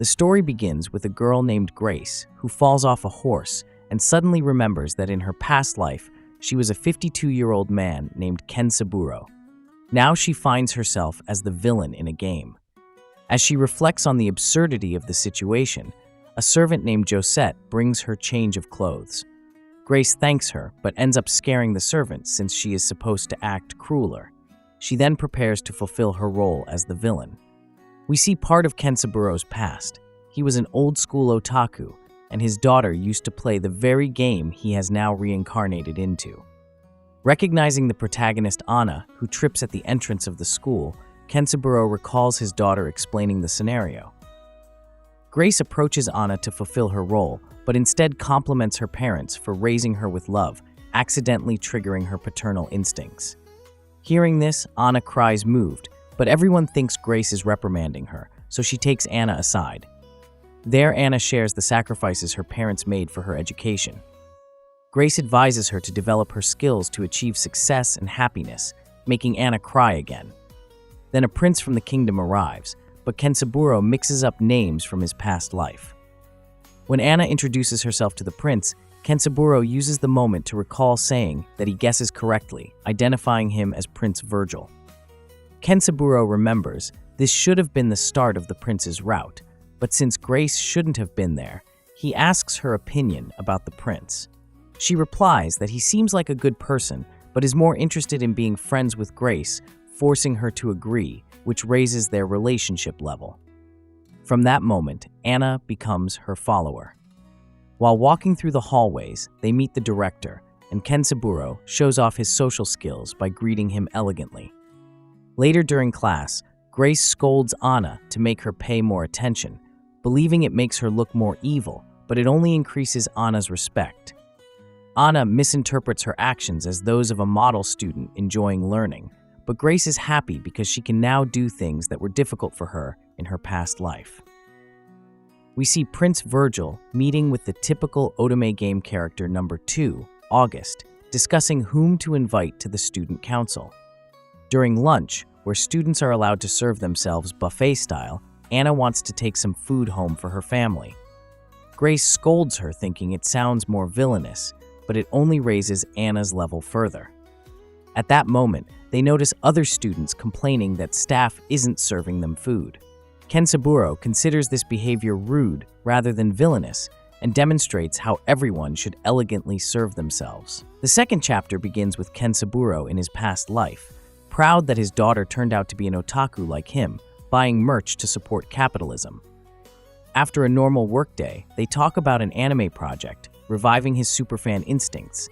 The story begins with a girl named Grace who falls off a horse and suddenly remembers that in her past life, she was a 52-year-old man named Ken Saburo. Now she finds herself as the villain in a game. As she reflects on the absurdity of the situation, a servant named Josette brings her change of clothes. Grace thanks her, but ends up scaring the servant since she is supposed to act crueler. She then prepares to fulfill her role as the villain. We see part of Ken Saburo's past. He was an old-school otaku, and his daughter used to play the very game he has now reincarnated into. Recognizing the protagonist Anna, who trips at the entrance of the school, Ken Saburo recalls his daughter explaining the scenario. Grace approaches Anna to fulfill her role, but instead compliments her parents for raising her with love, accidentally triggering her paternal instincts. Hearing this, Anna cries moved, but everyone thinks Grace is reprimanding her, so she takes Anna aside. There, Anna shares the sacrifices her parents made for her education. Grace advises her to develop her skills to achieve success and happiness, making Anna cry again. Then a prince from the kingdom arrives, but Ken Saburo mixes up names from his past life. When Anna introduces herself to the prince, Ken Saburo uses the moment to recall saying that he guesses correctly, identifying him as Prince Virgil. Ken Saburo remembers this should have been the start of the prince's route, but since Grace shouldn't have been there, he asks her opinion about the prince. She replies that he seems like a good person, but is more interested in being friends with Grace, forcing her to agree, which raises their relationship level. From that moment, Anna becomes her follower. While walking through the hallways, they meet the director, and Ken Saburo shows off his social skills by greeting him elegantly. Later during class, Grace scolds Anna to make her pay more attention, believing it makes her look more evil, but it only increases Anna's respect. Anna misinterprets her actions as those of a model student enjoying learning, but Grace is happy because she can now do things that were difficult for her in her past life. We see Prince Virgil meeting with the typical otome game character number 2, August, discussing whom to invite to the student council. During lunch, where students are allowed to serve themselves buffet style, Anna wants to take some food home for her family. Grace scolds her, thinking it sounds more villainous, but it only raises Anna's level further. At that moment, they notice other students complaining that staff isn't serving them food. Ken Saburo considers this behavior rude rather than villainous and demonstrates how everyone should elegantly serve themselves. The second chapter begins with Ken Saburo in his past life, proud that his daughter turned out to be an otaku like him, buying merch to support capitalism. After a normal workday, they talk about an anime project, reviving his superfan instincts.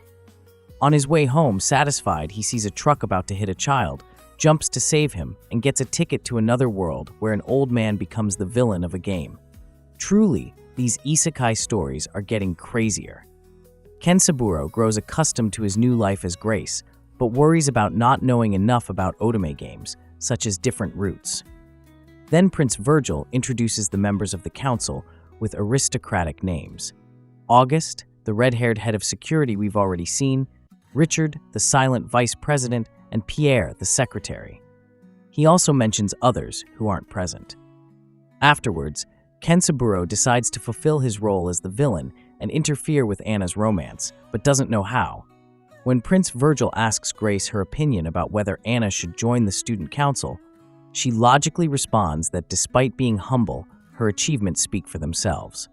On his way home, satisfied, he sees a truck about to hit a child, jumps to save him, and gets a ticket to another world where an old man becomes the villain of a game. Truly, these isekai stories are getting crazier. Ken Saburo grows accustomed to his new life as Grace, but worries about not knowing enough about otome games, such as different routes. Then Prince Virgil introduces the members of the council with aristocratic names. August, the red-haired head of security we've already seen, Richard, the silent vice president, and Pierre, the secretary. He also mentions others who aren't present. Afterwards, Ken Saburo decides to fulfill his role as the villain and interfere with Anna's romance, but doesn't know how. When Prince Virgil asks Grace her opinion about whether Anna should join the student council, she logically responds that despite being humble, her achievements speak for themselves.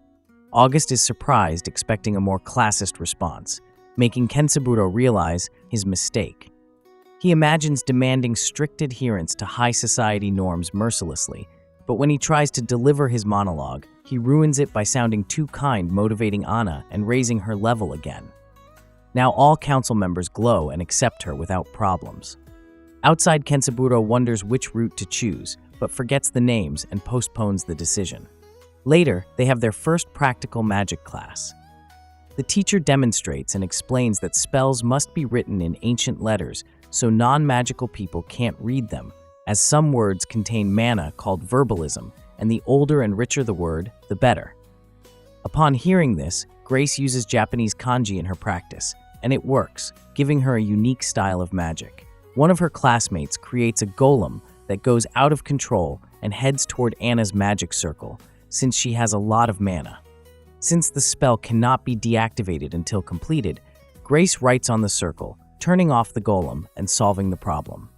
August is surprised, expecting a more classist response, making Ken Saburo realize his mistake. He imagines demanding strict adherence to high society norms mercilessly, but when he tries to deliver his monologue, he ruins it by sounding too kind, motivating Anna and raising her level again. Now all council members glow and accept her without problems. Outside, Ken Saburo wonders which route to choose, but forgets the names and postpones the decision. Later, they have their first practical magic class. The teacher demonstrates and explains that spells must be written in ancient letters so non-magical people can't read them, as some words contain mana called verbalism, and the older and richer the word, the better. Upon hearing this, Grace uses Japanese kanji in her practice, and it works, giving her a unique style of magic. One of her classmates creates a golem that goes out of control and heads toward Anna's magic circle, since she has a lot of mana. Since the spell cannot be deactivated until completed, Grace writes on the circle, turning off the golem and solving the problem.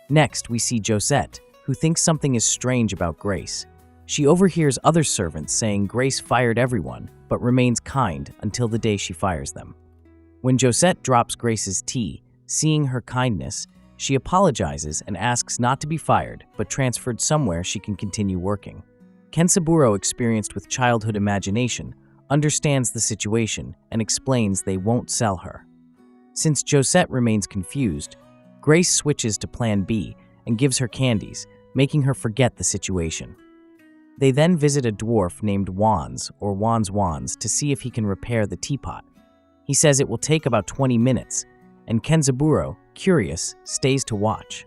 Next, we see Josette, who thinks something is strange about Grace. She overhears other servants saying Grace fired everyone, but remains kind until the day she fires them. When Josette drops Grace's tea, seeing her kindness, she apologizes and asks not to be fired, but transferred somewhere she can continue working. Kensaburo, experienced with childhood imagination, understands the situation and explains they won't sell her. Since Josette remains confused, Grace switches to Plan B and gives her candies, making her forget the situation. They then visit a dwarf named Wands, or Wands, to see if he can repair the teapot. He says it will take about 20 minutes, and Kenzaburo, curious, stays to watch.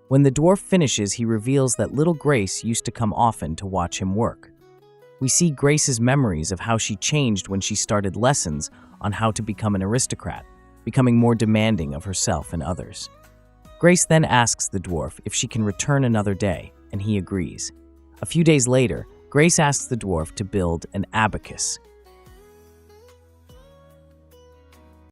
When the dwarf finishes, he reveals that little Grace used to come often to watch him work. We see Grace's memories of how she changed when she started lessons on how to become an aristocrat, becoming more demanding of herself and others. Grace then asks the dwarf if she can return another day, and he agrees. A few days later, Grace asks the dwarf to build an abacus,